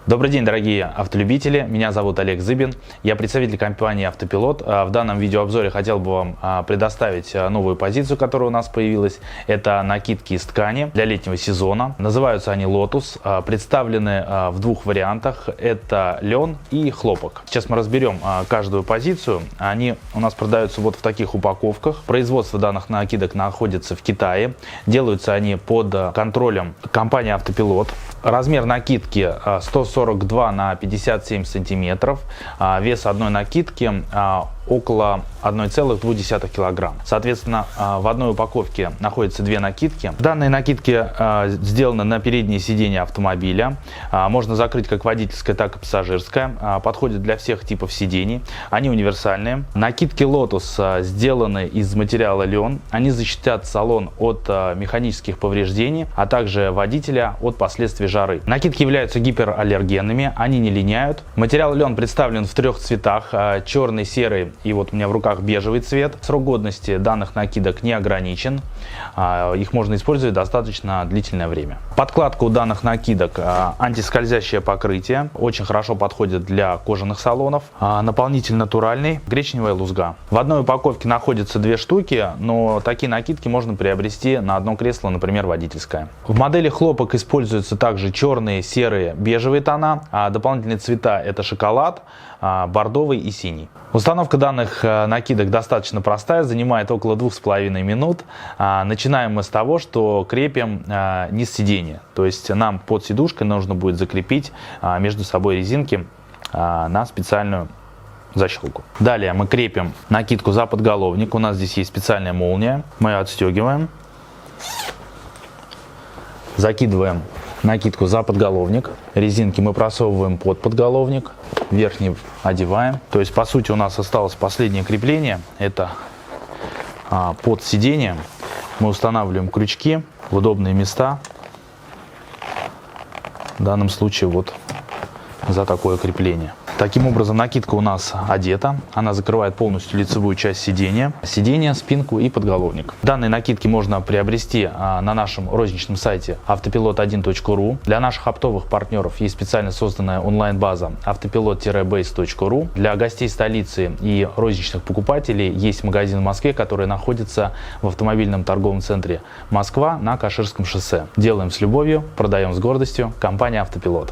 Добрый день, дорогие автолюбители, меня зовут Олег Зыбин, я представитель компании «Автопилот». В данном видеообзоре хотел бы вам предоставить новую позицию, которая у нас появилась. Это накидки из ткани для летнего сезона. Называются они «Лотус», представлены в двух вариантах. Это лен и хлопок. Сейчас мы разберем каждую позицию. Они у нас продаются вот в таких упаковках. Производство данных накидок находится в Китае. Делаются они под контролем компании «Автопилот». Размер накидки 142 на 57 сантиметров. Вес одной накидки около 1,2 килограмм. Соответственно, в одной упаковке находятся две накидки. Данные накидки сделаны на переднее сиденье автомобиля. Можно закрыть как водительское, так и пассажирское. Подходят для всех типов сидений. Они универсальные. Накидки Lotus сделаны из материала лен. Они защитят салон от механических повреждений, а также водителя от последствий жары. Накидки являются гипераллергенными. Они не линяют. Материал лен представлен в трех цветах: черный, серый и вот у меня в руках бежевый цвет. Срок годности данных накидок не ограничен. Их можно использовать достаточно длительное время. Подкладка у данных накидок антискользящее покрытие. Очень хорошо подходит для кожаных салонов. Наполнитель натуральный, гречневая лузга. В одной упаковке находятся две штуки, но такие накидки можно приобрести на одно кресло, например, водительское. В модели хлопок используются также черные, серые, бежевые тона. Дополнительные цвета — это шоколад, бордовый и синий. Установка данных накидок достаточно простая, занимает около 2,5 минут. Начинаем мы с того, что крепим низ сиденья. То есть нам под сидушкой нужно будет закрепить между собой резинки на специальную защелку. Далее мы крепим накидку за подголовник. У нас здесь есть специальная молния. Мы ее отстегиваем. Закидываем накидку за подголовник. Резинки мы просовываем под подголовник. Верхний одеваем. То есть, по сути, у нас осталось последнее крепление. Это под сиденье. Мы устанавливаем крючки в удобные места. В данном случае вот за такое крепление. Таким образом, накидка у нас одета. Она закрывает полностью лицевую часть сиденья, спинку и подголовник. Данные накидки можно приобрести на нашем розничном сайте автопилот1.ру. Для наших оптовых партнеров есть специально созданная онлайн-база автопилот-base.ру. Для гостей столицы и розничных покупателей есть магазин в Москве, который находится в автомобильном торговом центре Москва на Каширском шоссе. Делаем с любовью, продаем с гордостью. Компания «Автопилот».